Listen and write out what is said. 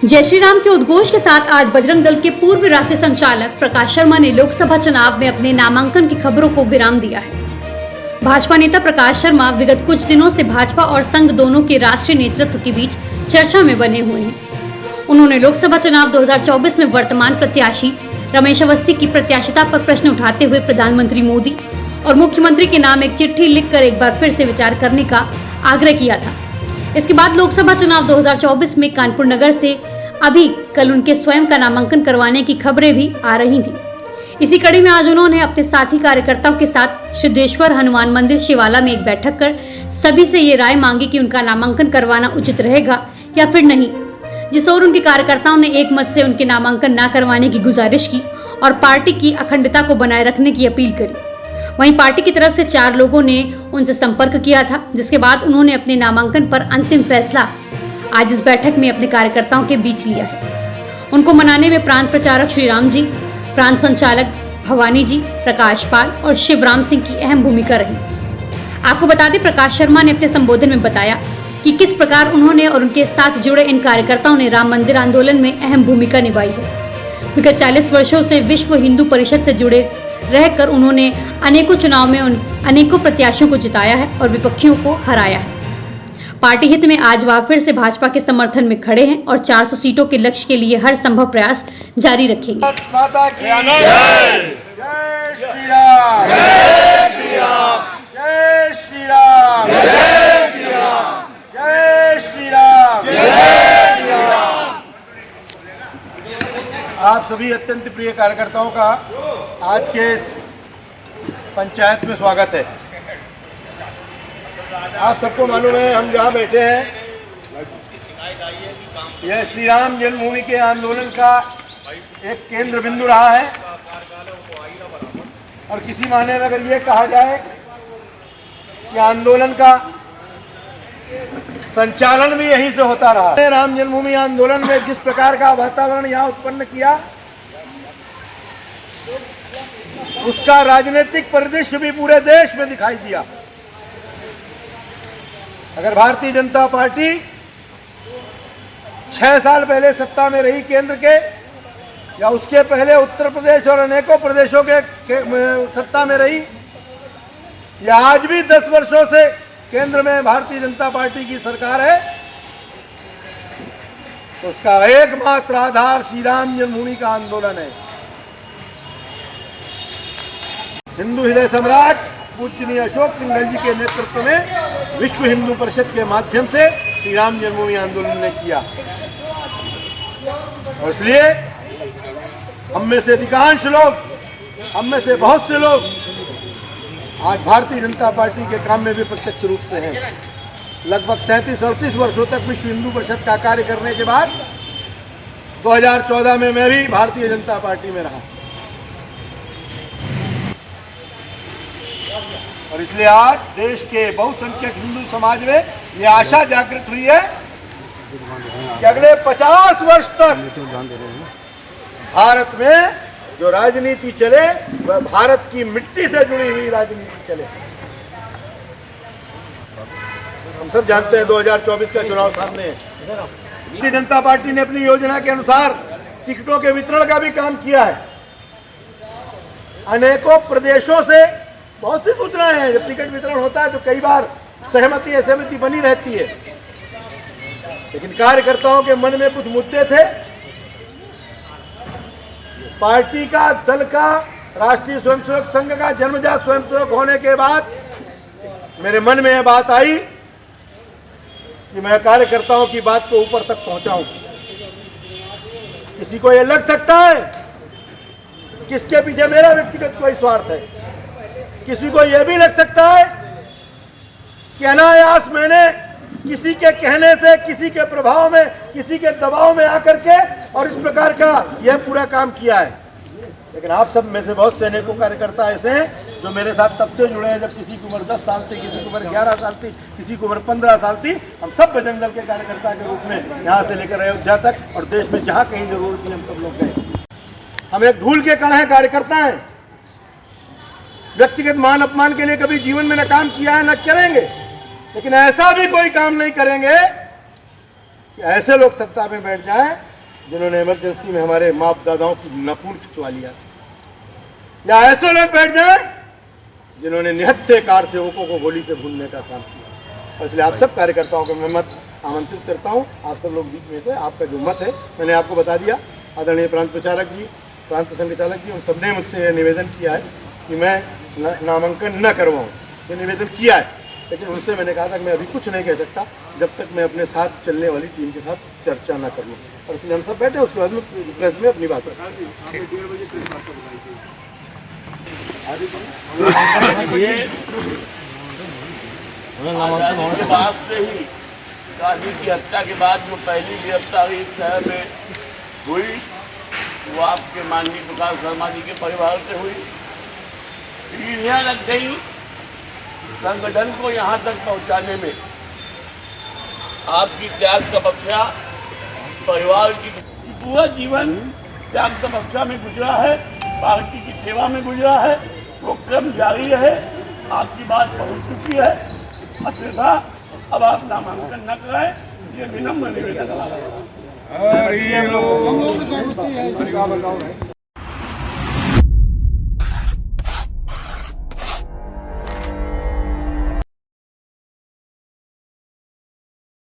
जय श्री राम के उद्घोष के साथ आज बजरंग दल के पूर्व राष्ट्रीय संचालक प्रकाश शर्मा ने लोकसभा चुनाव में अपने नामांकन की खबरों को विराम दिया है। भाजपा नेता प्रकाश शर्मा विगत कुछ दिनों से भाजपा और संघ दोनों के राष्ट्रीय नेतृत्व के बीच चर्चा में बने हुए हैं। उन्होंने लोकसभा चुनाव 2024 में वर्तमान प्रत्याशी रमेश अवस्थी की प्रत्याशिता पर प्रश्न उठाते हुए प्रधानमंत्री मोदी और मुख्यमंत्री के नाम एक चिट्ठी लिखकर एक बार फिर से विचार करने का आग्रह किया था। इसके बाद लोकसभा चुनाव 2024 में कानपुर नगर से अभी कल उनके स्वयं का नामांकन करवाने की खबरें भी आ रही थी। इसी कड़ी में आज उन्होंने अपने साथी कार्यकर्ताओं के साथ सिद्धेश्वर हनुमान मंदिर शिवाला में एक बैठक कर सभी से ये राय मांगी कि उनका नामांकन करवाना उचित रहेगा या फिर नहीं, जिस ओर उनके कार्यकर्ताओं ने एक मत से उनके नामांकन न करवाने की गुजारिश की और पार्टी की अखंडता को बनाए रखने की अपील करी। वहीं पार्टी की तरफ से 4 लोगों ने उनसे संपर्क किया था, जिसके बाद उन्होंने अपने नामांकन पर अंतिम फैसला आज इस बैठक में अपने कार्यकर्ताओं के बीच लिया है। उनको मनाने में प्रांत प्रचारक श्रीराम जी, प्रांत संचालक भवानी जी, प्रकाश पाल और शिवराम सिंह की अहम भूमिका रही। आपको बता दें, प्रकाश शर्मा ने अपने संबोधन में बताया कि किस प्रकार उन्होंने और उनके साथ जुड़े इन कार्यकर्ताओं ने राम मंदिर आंदोलन में अहम भूमिका निभाई है। विगत 40 वर्षों से विश्व हिंदू परिषद से जुड़े रहकर उन्होंने अनेकों चुनाव में अनेकों प्रत्याशियों को जिताया है और विपक्षियों को हराया है। पार्टी हित में आज वह फिर से भाजपा के समर्थन में खड़े हैं और 400 सीटों के लक्ष्य के लिए हर संभव प्रयास जारी रखेंगे। माता की जय। जय श्री राम। जय श्री राम। जय श्री राम। जय श्री राम। जय श्री राम। जय श्री राम। आप सभी अत्यंत प्रिय कार्यकर्ताओं का आज के पंचायत में स्वागत है। आप सबको मालूम है, हम जहाँ बैठे हैं यह श्री राम जन्मभूमि के आंदोलन का एक केंद्र बिंदु रहा है और किसी मायने में अगर ये कहा जाए कि आंदोलन का संचालन भी यहीं से होता रहा। राम जन्मभूमि आंदोलन में जिस प्रकार का वातावरण यहाँ उत्पन्न किया, उसका राजनीतिक परिदृश्य भी पूरे देश में दिखाई दिया। अगर भारतीय जनता पार्टी 6 साल पहले सत्ता में रही केंद्र के, या उसके पहले उत्तर प्रदेश और अनेकों प्रदेशों के सत्ता में रही, या आज भी 10 वर्षों से केंद्र में भारतीय जनता पार्टी की सरकार है, तो उसका एकमात्र आधार श्री राम जन्मभूमि का आंदोलन है। हिंदू हृदय सम्राट पूजनीय अशोक सिंघल जी के नेतृत्व में विश्व हिंदू परिषद के माध्यम से श्री राम जन्मभूमि आंदोलन ने किया और इसलिए हम में से अधिकांश लोग, हम में से बहुत से लोग आज भारतीय जनता पार्टी के काम में भी प्रत्यक्ष रूप से हैं। लगभग 37-38 वर्षों तक विश्व हिंदू परिषद का कार्य करने के बाद 2014 में मैं भी भारतीय जनता पार्टी में रहा और इसलिए आज देश के बहुसंख्यक हिंदू समाज में ये आशा जागृत हुई है कि अगले 50 वर्ष तक भारत में जो राजनीति चले वह भारत की मिट्टी से जुड़ी हुई राजनीति चले। हम सब जानते हैं 2024 का चुनाव सामने है। भारतीय जनता पार्टी ने अपनी योजना के अनुसार टिकटों के वितरण का भी काम किया है। अनेकों प्रदेशों से बहुत सी सूचनाएं हैं। जब टिकट वितरण होता है तो कई बार सहमति असहमति बनी रहती है, लेकिन कार्यकर्ताओं के मन में कुछ मुद्दे थे। पार्टी का, दल का, राष्ट्रीय स्वयंसेवक संघ का जन्मजात स्वयंसेवक होने के बाद मेरे मन में यह बात आई कि मैं कार्यकर्ताओं की बात को ऊपर तक पहुंचाऊं। किसी को यह लग सकता है किसके पीछे मेरा व्यक्तिगत कोई स्वार्थ है, किसी को यह भी लग सकता है कि अनायास मैंने किसी के कहने से, किसी के प्रभाव में, किसी के दबाव में आकर के और इस प्रकार का यह पूरा काम किया है। लेकिन आप सब में से बहुत से अनेकों कार्यकर्ता ऐसे हैं जो मेरे साथ तब से जुड़े हैं जब किसी की उम्र 10 साल थी, किसी की उम्र 11 साल थी, किसी की उम्र 15 साल थी। हम सब बजरंग दल के कार्यकर्ता के रूप में यहाँ से लेकर अयोध्या तक और देश में जहाँ कहीं जरूरत थी हम सब लोग गए। हम एक धूल के कण हैं, कार्यकर्ता हैं। व्यक्तिगत मान अपमान के लिए कभी जीवन में न काम किया है न करेंगे, लेकिन ऐसा भी कोई काम नहीं करेंगे कि ऐसे लोग सत्ता में बैठ जाएं जिन्होंने इमरजेंसी में हमारे माप दादाओं की नाखून खिंचवा लिया, या ऐसे लोग बैठ जाए जिन्होंने निहत्थे कार सेवकों को गोली से भूनने का काम किया। इसलिए आप सब कार्यकर्ताओं को मैं मत आमंत्रित करता हूँ। आप सब लोग बीच में थे, आपका जो मत है मैंने आपको बता दिया। आदरणीय प्रांत प्रचारक जी, प्रांत संचालक जी, उन सबने मुझसे यह निवेदन किया है कि मैं नामांकन न करवाऊँ, ये निवेदन किया है। लेकिन उनसे मैंने कहा था कि मैं अभी कुछ नहीं कह सकता जब तक मैं अपने साथ चलने वाली टीम के साथ चर्चा न कर लूँ। और इसलिए हम सब बैठे, उसके बाद में प्रेस में अपनी बात रखें। के बाद से ही गांधी की हत्या के बाद जो पहली गिरफ्तारी शहर में हुई वो आपके माननीय प्रकाश शर्मा जी के परिवार से हुई। पीढ़ियां लग गई संगठन को यहाँ तक पहुँचाने में। आपकी त्याग तपस्या परिवार की पूरा जीवन त्याग तपस्या में गुजरा है, पार्टी की सेवा में गुजरा है, वो क्रम जारी रहे। आपकी बात पहुंच चुकी है, अन्यथा अब आप नामांकन न कराएं, ये विनम्र निवेदन है।